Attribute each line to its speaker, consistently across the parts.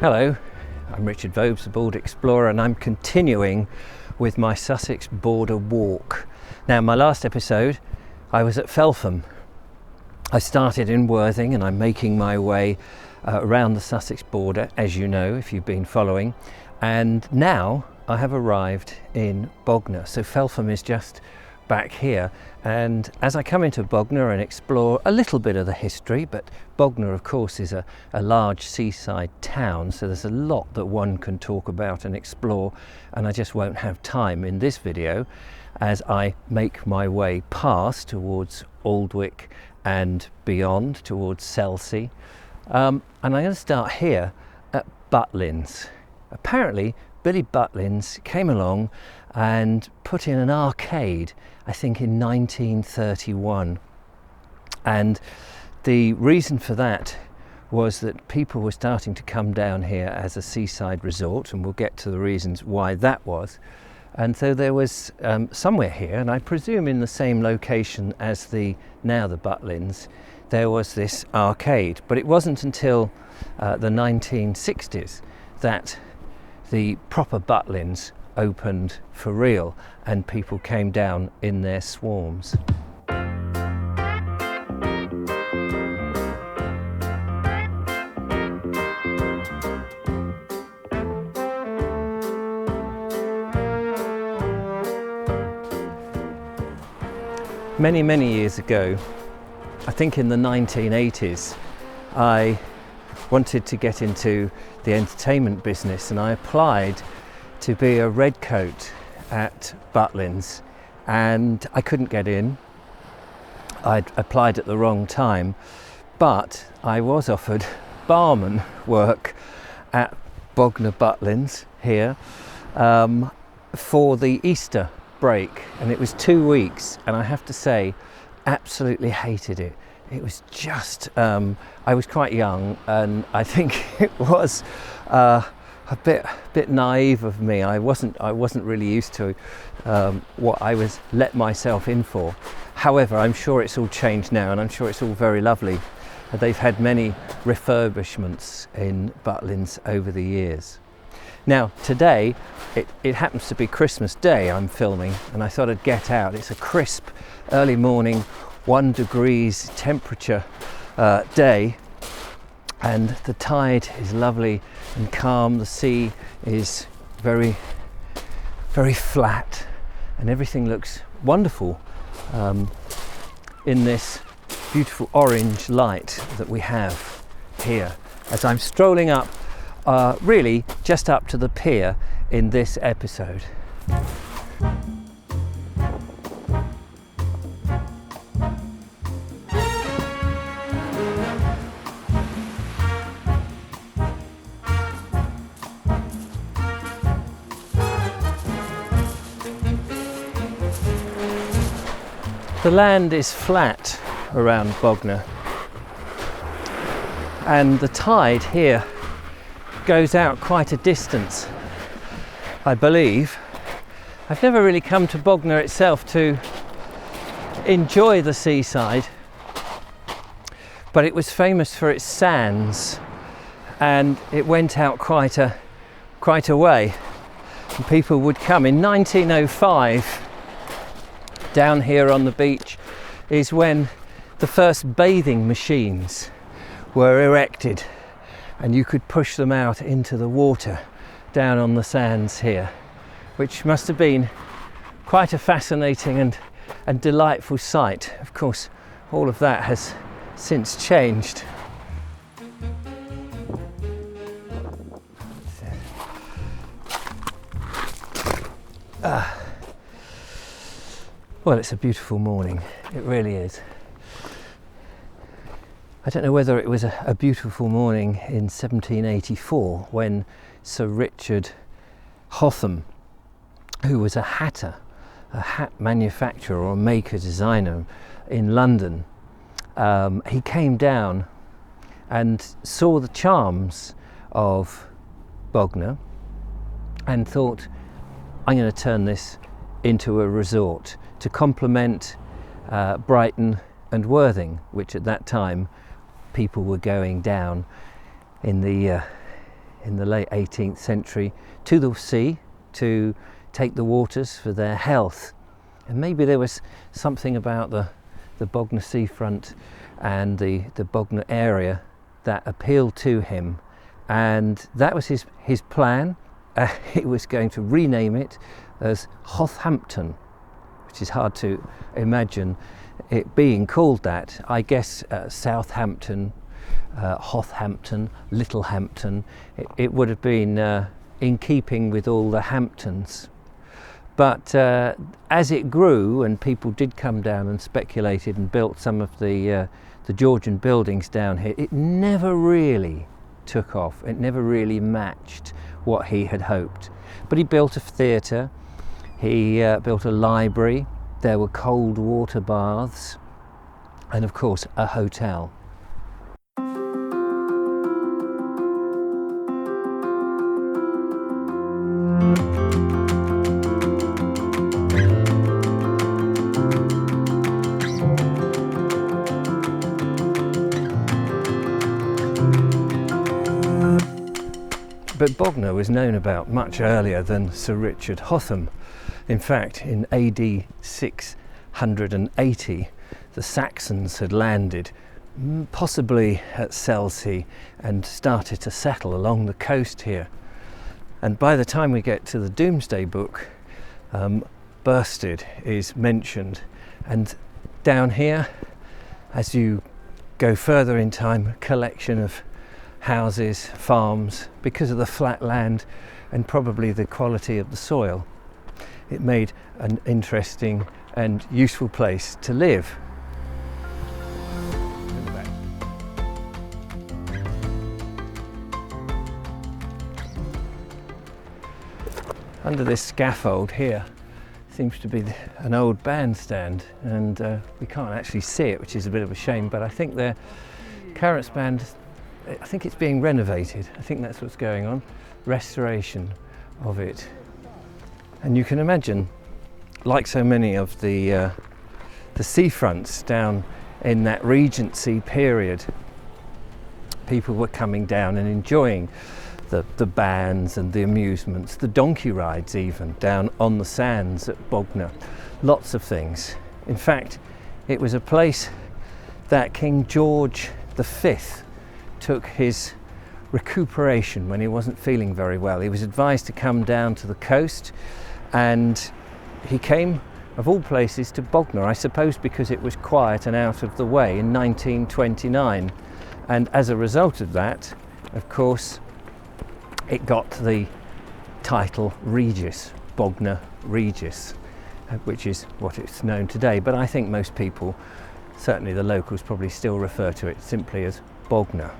Speaker 1: Hello, I'm Richard Vobes, the Board Explorer, and I'm continuing with my Sussex border walk. Now, in my last episode, I was at Feltham. I started in Worthing and I'm making my way around the Sussex border, as you know, if you've been following. And now I have arrived in Bognor. So Feltham is just back here. And as I come into Bognor and explore a little bit of the history, but Bognor, of course, is a large seaside town, so there's a lot that one can talk about and explore, and I just won't have time in this video as I make my way past towards Aldwick and beyond towards Selsey. And I'm going to start here at Butlins. Apparently Billy Butlins came along and put in an arcade, I think in 1931, and the reason for that was that people were starting to come down here as a seaside resort, and we'll get to the reasons why that was. And so there was somewhere here, and I presume in the same location as the Butlins, there was this arcade. But it wasn't until the 1960s that the proper Butlins opened for real and people came down in their swarms. Many years ago, I think in the 1980s, I wanted to get into the entertainment business and I applied to be a redcoat at Butlins, and I couldn't get in. I'd applied at the wrong time, but I was offered barman work at Bognor Butlins here for the Easter break, and it was 2 weeks, and I have to say, absolutely hated it. It was just, I was quite young, and I think it was a bit naive of me. I wasn't really used to what I was let myself in for. However, I'm sure it's all changed now, and I'm sure it's all very lovely. They've had many refurbishments in Butlins over the years. Now today, it happens to be Christmas Day I'm filming, and I thought I'd get out. It's a crisp, early morning, 1 degrees temperature day, and the tide is lovely and calm. The sea is very flat, and everything looks wonderful in this beautiful orange light that we have here as I'm strolling up, really just up to the pier in this episode. The land is flat around Bognor, and the tide here goes out quite a distance, I believe. I've never really come to Bognor itself to enjoy the seaside, but it was famous for its sands, and it went out quite a way. And people would come. In 1905, down here on the beach is when the first bathing machines were erected, and you could push them out into the water down on the sands here, which must have been quite a fascinating and delightful sight. Of course, all of that has since changed. Well, it's a beautiful morning, it really is. I don't know whether it was a beautiful morning in 1784 when Sir Richard Hotham, who was a hatter, a hat manufacturer or maker designer in London, he came down and saw the charms of Bognor and thought, I'm going to turn this into a resort to complement Brighton and Worthing, which at that time people were going down in the in the late 18th century to the sea to take the waters for their health. And maybe there was something about the Bognor seafront and the Bognor area that appealed to him, and that was his plan. He was going to rename it as Hothampton, which is hard to imagine it being called that. I guess Southampton, Hothampton, Littlehampton, it would have been in keeping with all the Hamptons. But as it grew and people did come down and speculated and built some of the Georgian buildings down here, it never really took off. It never really matched what he had hoped. But he built a theatre, he built a library, there were cold water baths, and of course a hotel. But Bognor was known about much earlier than Sir Richard Hotham. In fact, in AD 680, the Saxons had landed, possibly at Selsey, and started to settle along the coast here. And by the time we get to the Domesday Book, Bursted is mentioned. And down here, as you go further in time, a collection of houses, farms, because of the flat land and probably the quality of the soil. It made an interesting and useful place to live. Under this scaffold here seems to be an old bandstand, and we can't actually see it, which is a bit of a shame, but I think the Carrots Band, I think it's being renovated. I think that's what's going on. Restoration of it. And you can imagine, like so many of the seafronts down in that Regency period, people were coming down and enjoying the bands and the amusements, the donkey rides even, down on the sands at Bognor. Lots of things. In fact, it was a place that King George V took his recuperation when he wasn't feeling very well. He was advised to come down to the coast, and he came, of all places, to Bognor, I suppose because it was quiet and out of the way, in 1929. And as a result of that, of course, it got the title Regis, Bognor Regis, which is what it's known today. But I think most people, certainly the locals, probably still refer to it simply as Bognor.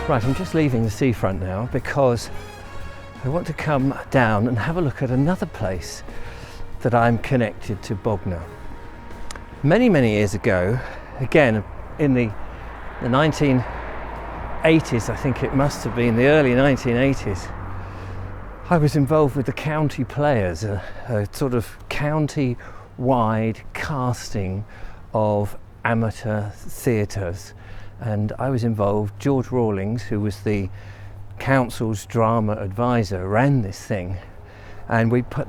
Speaker 1: Right, I'm just leaving the seafront now because I want to come down and have a look at another place that I'm connected to Bognor. Many, many years ago, again in the 1980s, I think it must have been, the early 1980s, I was involved with the County Players, a sort of county-wide casting of amateur theatres. And I was involved. George Rawlings, who was the council's drama advisor, ran this thing, and we put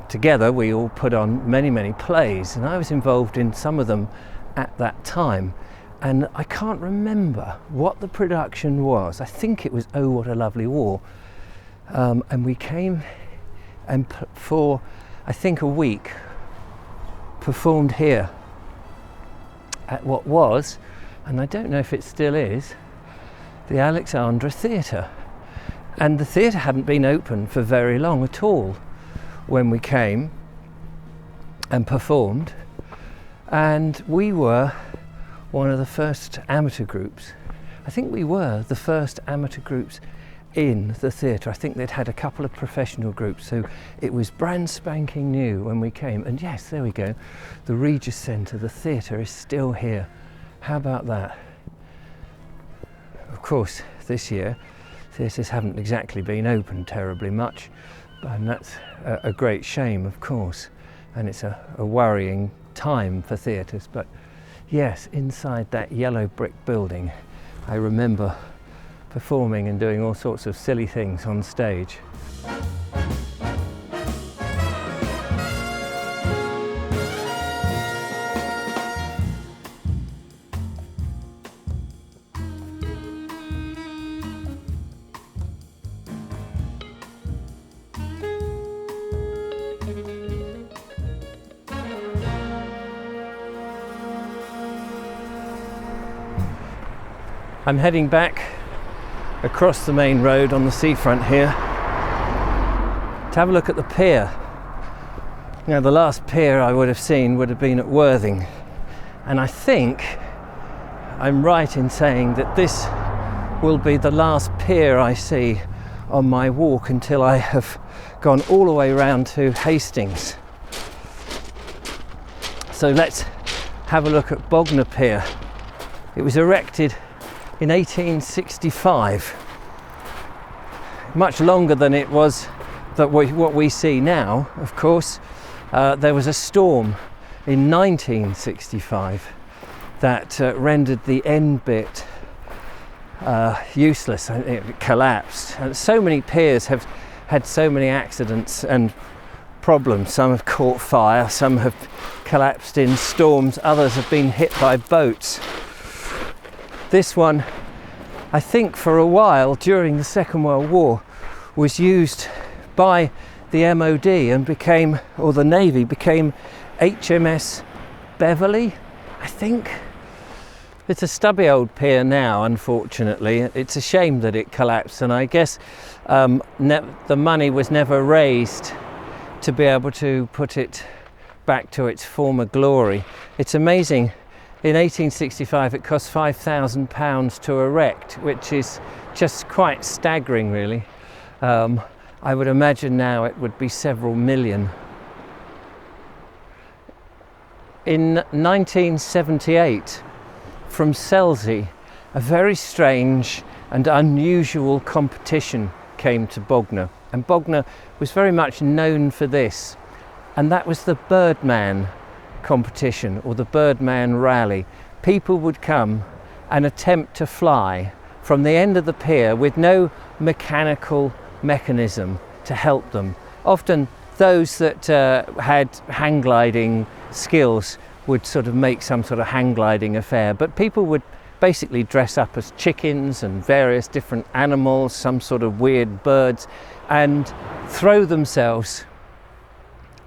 Speaker 1: together, we all put on many, many plays, and I was involved in some of them at that time. And I can't remember what the production was. I think it was Oh What a Lovely War. And we came and for, I think, a week, performed here at what was, and I don't know if it still is, the Alexandra Theatre. And the theatre hadn't been open for very long at all when we came and performed. And we were one of the first amateur groups. I think we were the first amateur groups in the theatre. I think they'd had a couple of professional groups, so it was brand spanking new when we came. And yes, there we go, the Regis Centre, the theatre is still here. How about that? Of course, this year theatres haven't exactly been open terribly much, and that's a great shame, of course, and it's a worrying time for theatres. But yes, inside that yellow brick building, I remember performing and doing all sorts of silly things on stage. I'm heading back across the main road on the seafront here to have a look at the pier. Now, the last pier I would have seen would have been at Worthing, and I think I'm right in saying that this will be the last pier I see on my walk until I have gone all the way around to Hastings. So let's have a look at Bognor Pier. It was erected in 1865, much longer than it was what we see now, of course. There was a storm in 1965 that rendered the end bit useless, and it collapsed. And so many piers have had so many accidents and problems. Some have caught fire, some have collapsed in storms, others have been hit by boats. This one, I think for a while during the Second World War, was used by the MOD and became, or the Navy became, HMS Beverley, I think. It's a stubby old pier now, unfortunately. It's a shame that it collapsed, and I guess the money was never raised to be able to put it back to its former glory. It's amazing. In 1865 it cost £5,000 to erect, which is just quite staggering, really. I would imagine now it would be several million. In 1978, from Selsey, a very strange and unusual competition came to Bognor, and Bognor was very much known for this, and that was the Birdman competition, or the Birdman Rally. People would come and attempt to fly from the end of the pier with no mechanical mechanism to help them. Often those that had hang gliding skills would sort of make some sort of hang gliding affair, but people would basically dress up as chickens and various different animals, some sort of weird birds, and throw themselves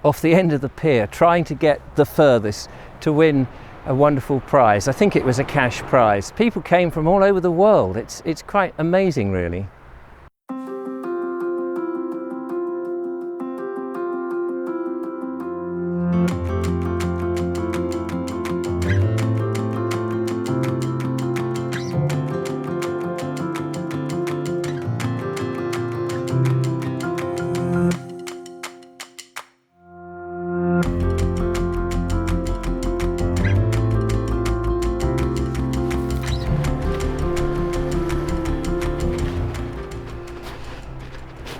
Speaker 1: off the end of the pier, trying to get the furthest to win a wonderful prize. I think it was a cash prize. People came from all over the world. It's quite amazing, really.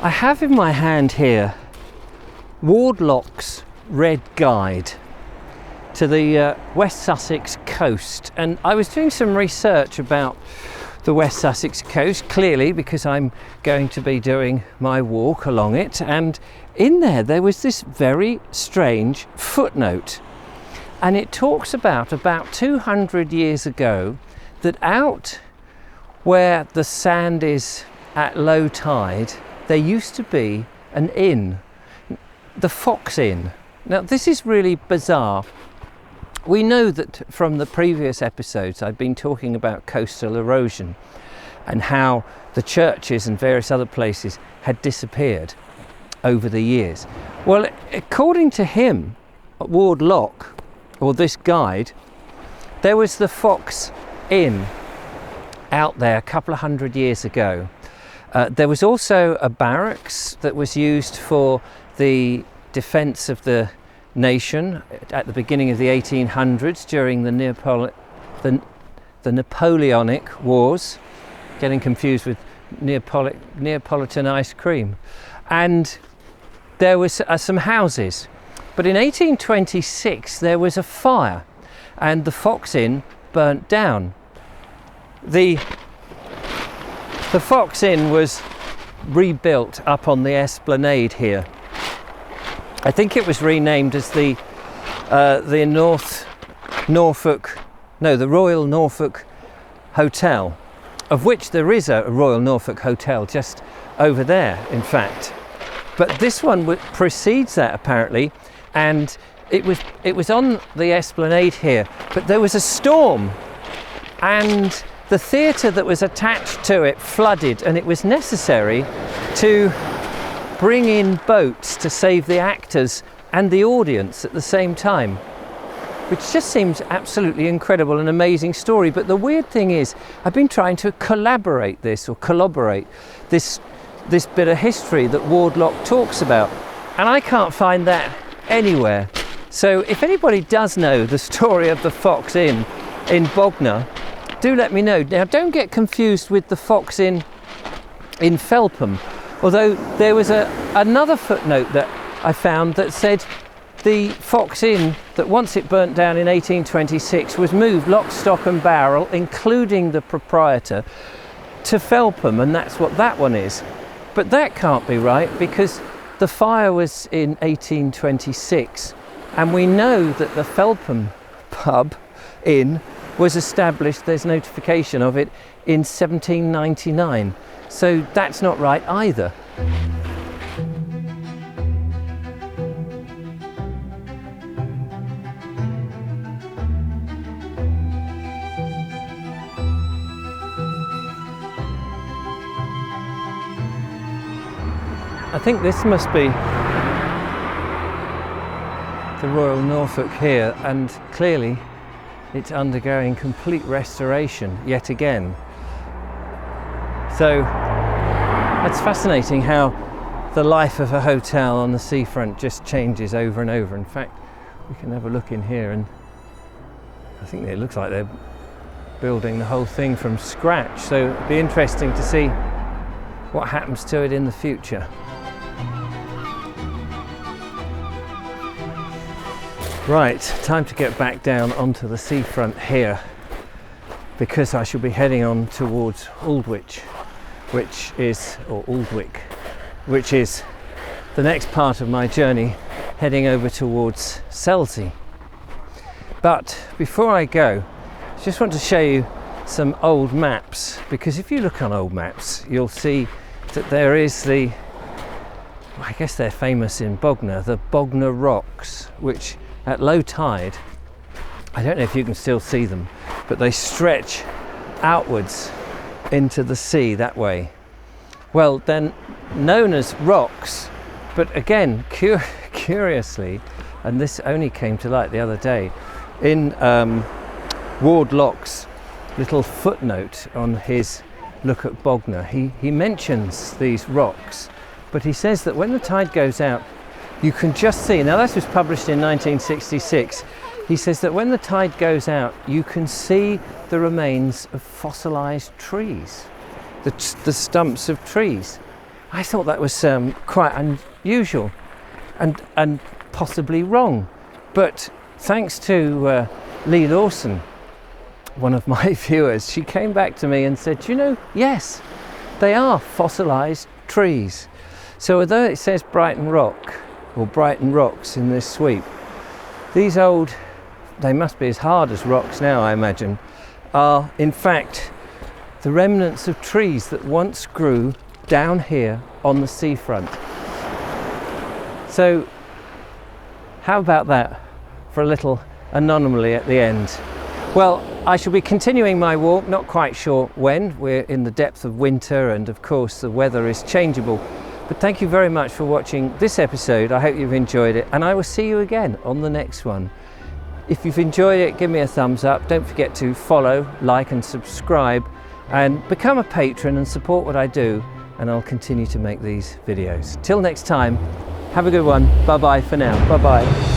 Speaker 1: I have in my hand here Wardlock's Red Guide to the West Sussex coast, and I was doing some research about the West Sussex coast, clearly because I'm going to be doing my walk along it, and in there was this very strange footnote, and it talks about 200 years ago that out where the sand is at low tide there used to be an inn, the Fox Inn. Now this is really bizarre. We know that from the previous episodes I've been talking about coastal erosion and how the churches and various other places had disappeared over the years. Well, according to him, Wardlock, or this guide, There was the Fox Inn out there a couple of hundred years ago. There was also a barracks that was used for the defence of the nation at the beginning of the 1800s during the Napoleonic Wars, getting confused with Neapolitan ice cream. And there was some houses. But in 1826 there was a fire and the Fox Inn burnt down. The Fox Inn was rebuilt up on the esplanade here. I think it was renamed as the Royal Norfolk Hotel, of which there is a Royal Norfolk Hotel just over there, in fact. But this one precedes that apparently, and it was on the esplanade here. But there was a storm, and the theatre that was attached to it flooded, and it was necessary to bring in boats to save the actors and the audience at the same time, which just seems absolutely incredible, an amazing story. But the weird thing is, I've been trying to corroborate this bit of history that Wardlock talks about, and I can't find that anywhere. So if anybody does know the story of the Fox Inn in Bognor, do let me know. Now, don't get confused with the Fox Inn in Felpham, although there was another footnote that I found that said the Fox Inn, that once it burnt down in 1826, was moved lock, stock and barrel, including the proprietor, to Felpham, and that's what that one is. But that can't be right, because the fire was in 1826, and we know that the Felpham pub inn was established, there's notification of it, in 1799. So that's not right either. I think this must be the Royal Norfolk here, and clearly it's undergoing complete restoration yet again. So it's fascinating how the life of a hotel on the seafront just changes over and over. In fact, we can have a look in here, and I think it looks like they're building the whole thing from scratch. So it'd be interesting to see what happens to it in the future. Right, time to get back down onto the seafront here, because I shall be heading on towards Aldwych, which is the next part of my journey, heading over towards Selsey. But before I go, I just want to show you some old maps, because if you look on old maps, you'll see that there is I guess they're famous in Bognor, the Bognor Rocks, which at low tide, I don't know if you can still see them, but they stretch outwards into the sea that way. Well, they're known as rocks, but again, curiously, and this only came to light the other day, in Wardlock's little footnote on his look at Bognor, he mentions these rocks, but he says that when the tide goes out, you can just see, now this was published in 1966, he says that when the tide goes out, you can see the remains of fossilised trees, the stumps of trees. I thought that was quite unusual and possibly wrong, but thanks to Lee Lawson, one of my viewers, she came back to me and said, you know, yes, they are fossilised trees. So although it says Brighton Rock, or Brighton Rocks in this sweep, these old, they must be as hard as rocks now, I imagine, are in fact the remnants of trees that once grew down here on the seafront. So how about that for a little anomaly at the end? Well, I shall be continuing my walk, not quite sure when. We're in the depth of winter, and of course the weather is changeable. But thank you very much for watching this episode. I hope you've enjoyed it, and I will see you again on the next one. If you've enjoyed it, give me a thumbs up. Don't forget to follow, like and subscribe, and become a patron and support what I do, and I'll continue to make these videos. Till next time, have a good one. Bye bye for now. Bye bye.